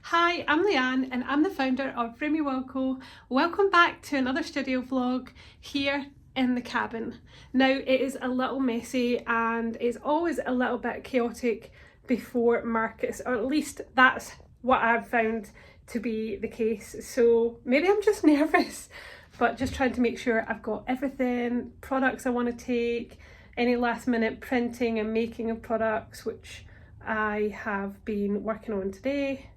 Hi, I'm Leanne and I'm the founder of Framey Wilco. Welcome back to another studio vlog here in the cabin. Now it is a little messy and it's always a little bit chaotic before markets, or at least that's what I've found to be the case. So maybe I'm just nervous, but just trying to make sure I've got everything, products I want to take, any last minute printing and making of products, which I have been working on today.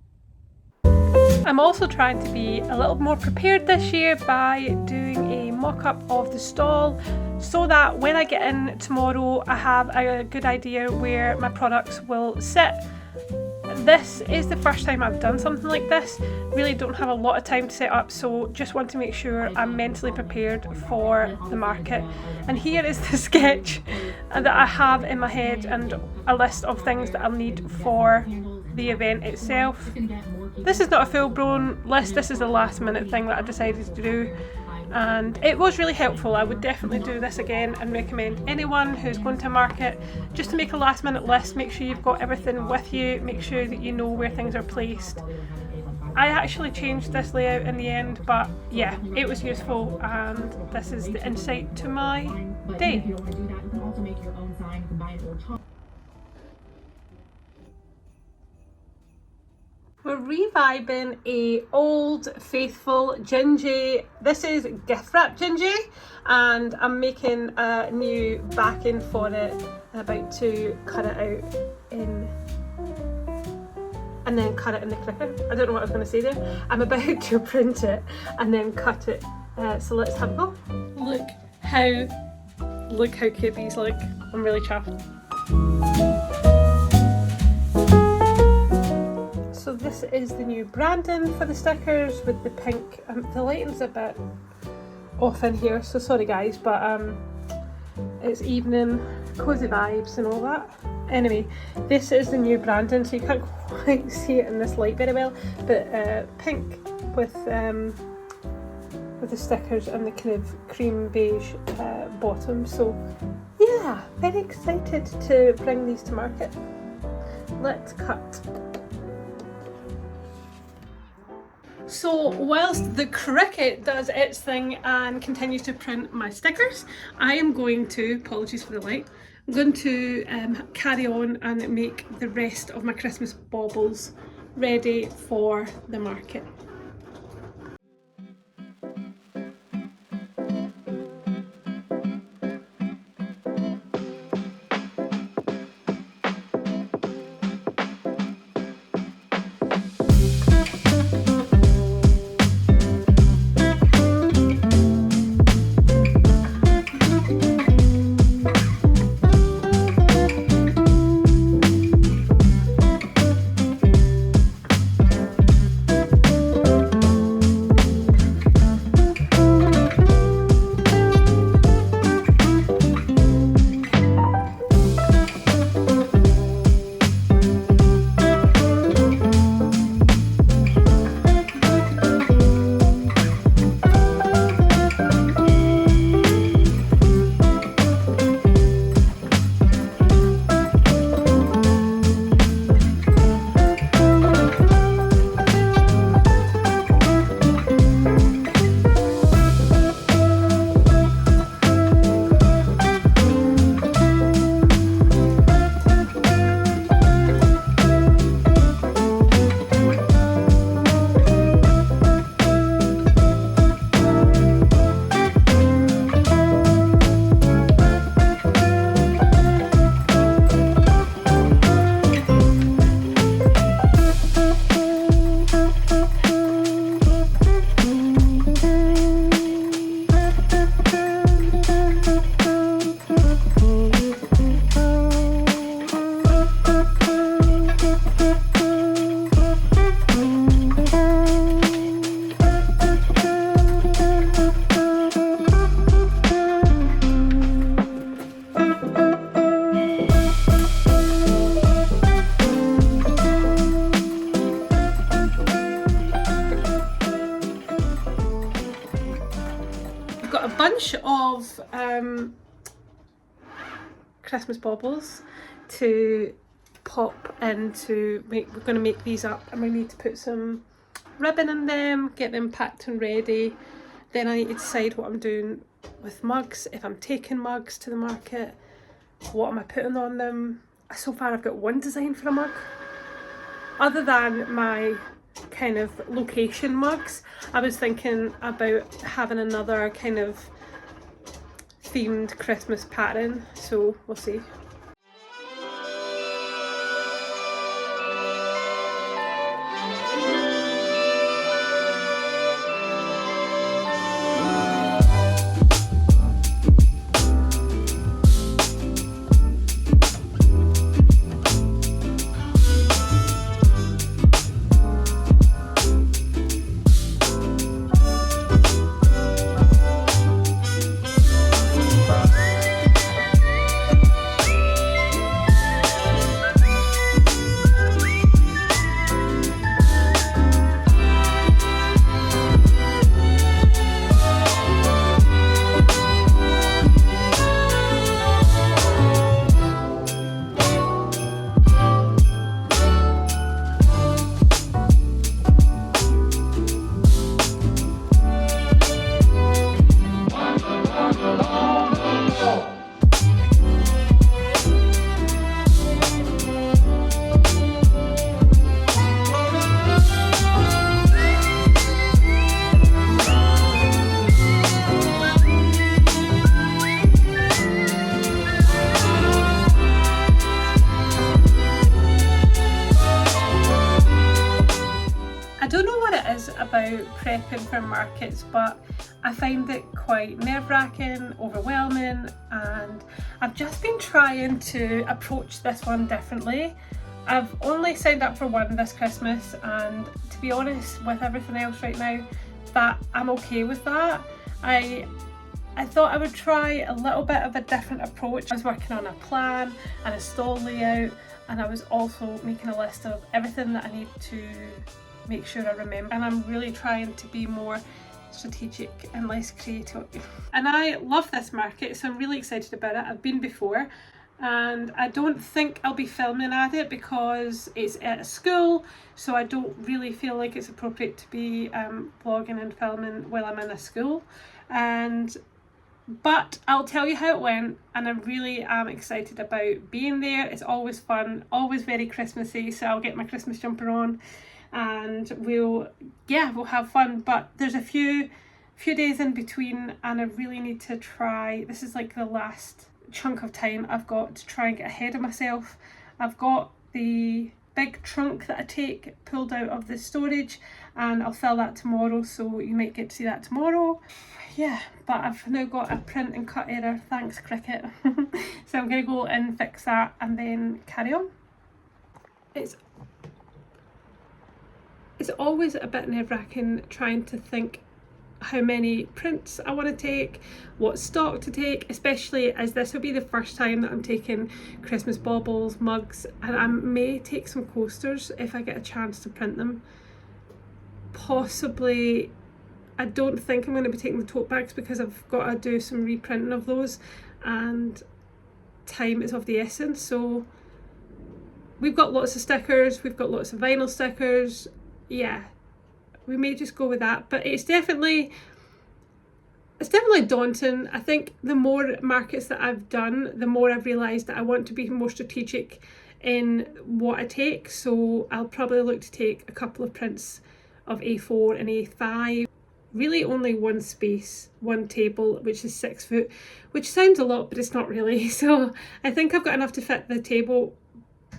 I'm also trying to be a little more prepared this year by doing a mock-up of the stall so that when I get in tomorrow I have a good idea where my products will sit. This is the first time I've done something like this. Really don't have a lot of time to set up, so just want to make sure I'm mentally prepared for the market. And here is the sketch that I have in my head and a list of things that I'll need for the event itself. This is not a full-blown list, this is a last minute thing that I decided to do, and it was really helpful. I would definitely do this again and recommend anyone who's going to market just to make a last minute list. Make sure you've got everything with you, make sure that you know where things are placed. I actually changed this layout in the end, but yeah, it was useful and this is the insight to my day. We're reviving a old faithful gingy. This is gift wrap gingy, and I'm making a new backing for it. I'm about to cut it out in and then cut it in the cricket. I don't know what I was going to say there. I'm about to print it and then cut it. So let's have a go. Look how cute these look. I'm really chuffed. So this is the new branding for the stickers with the pink. The lighting's a bit off in here, so sorry guys, but it's evening, cozy vibes and all that. Anyway, this is the new branding, so you can't quite see it in this light very well, but pink with the stickers and the kind of cream beige bottom. So yeah, very excited to bring these to market. Let's cut. So whilst the Cricut does its thing and continues to print my stickers, I am going to, apologies for the light, I'm going to carry on and make the rest of my Christmas baubles ready for the market. bunch of Christmas baubles to pop into, we're going to make these up, and we need to put some ribbon in them, get them packed and ready. Then I need to decide what I'm doing with mugs, if I'm taking mugs to the market, what am I putting on them. So far I've got one design for a mug. Other than my kind of location mugs, I was thinking about having another kind of themed Christmas pattern, so we'll see. I don't know what it is about prepping for markets, but I find it quite nerve-wracking, overwhelming, and I've just been trying to approach this one differently. I've only signed up for one this Christmas, and to be honest, with everything else right now, that I'm okay with that. I thought I would try a little bit of a different approach. I was working on a plan and a stall layout, and I was also making a list of everything that I need to make sure I remember, and I'm really trying to be more strategic and less creative. And I love this market, so I'm really excited about it. I've been before, and I don't think I'll be filming at it because it's at a school, so I don't really feel like it's appropriate to be vlogging and filming while I'm in a school. But I'll tell you how it went, and I really am excited about being there. It's always fun, always very Christmassy, so I'll get my Christmas jumper on and we'll have fun. But there's a few days in between, and I really need to try. This is like the last chunk of time I've got to try and get ahead of myself. I've got the big trunk that I take pulled out of the storage, and I'll fill that tomorrow, so you might get to see that tomorrow. Yeah, but I've now got a print and cut error, thanks Cricut. So I'm going to go and fix that and then carry on. It's always a bit nerve-wracking trying to think how many prints I want to take, what stock to take, especially as this will be the first time that I'm taking Christmas baubles, mugs, and I may take some coasters if I get a chance to print them. Possibly, I don't think I'm going to be taking the tote bags because I've got to do some reprinting of those, and time is of the essence. So we've got lots of stickers, we've got lots of vinyl stickers. Yeah, we may just go with that, but it's definitely daunting. I think the more markets that I've done, the more I've realised that I want to be more strategic in what I take. So I'll probably look to take a couple of prints of A4 and A5. Really only one space, one table, which is 6 foot, which sounds a lot, but it's not really. So I think I've got enough to fit the table.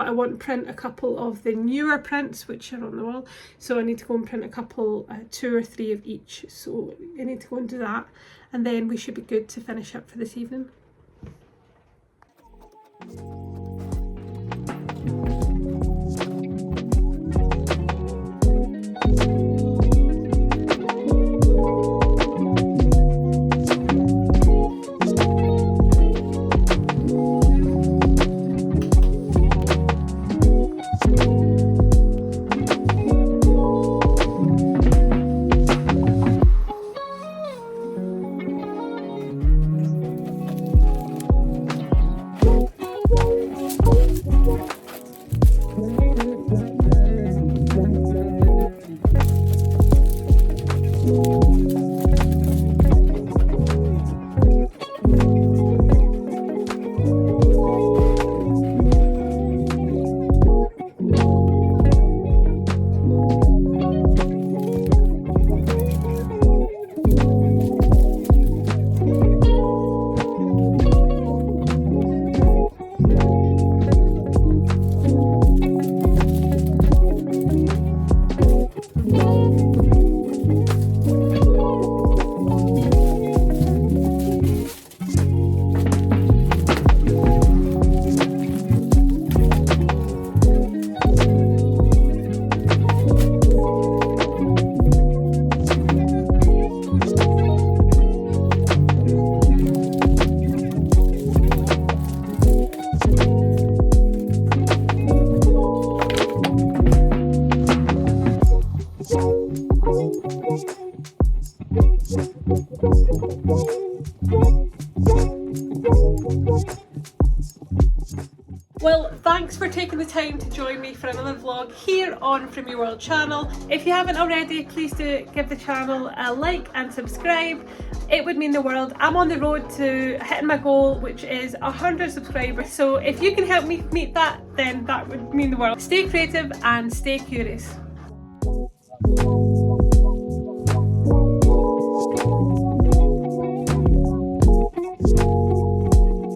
I want to print a couple of the newer prints which are on the wall, so I need to go and print a couple, 2 or 3 of each, so I need to go and do that, and then we should be good to finish up for this evening. Well, thanks for taking the time to join me for another vlog here on From Your World channel. If you haven't already, please do give the channel a like and subscribe. It would mean the world. I'm on the road to hitting my goal, which is 100 subscribers. So if you can help me meet that, then that would mean the world. Stay creative and stay curious.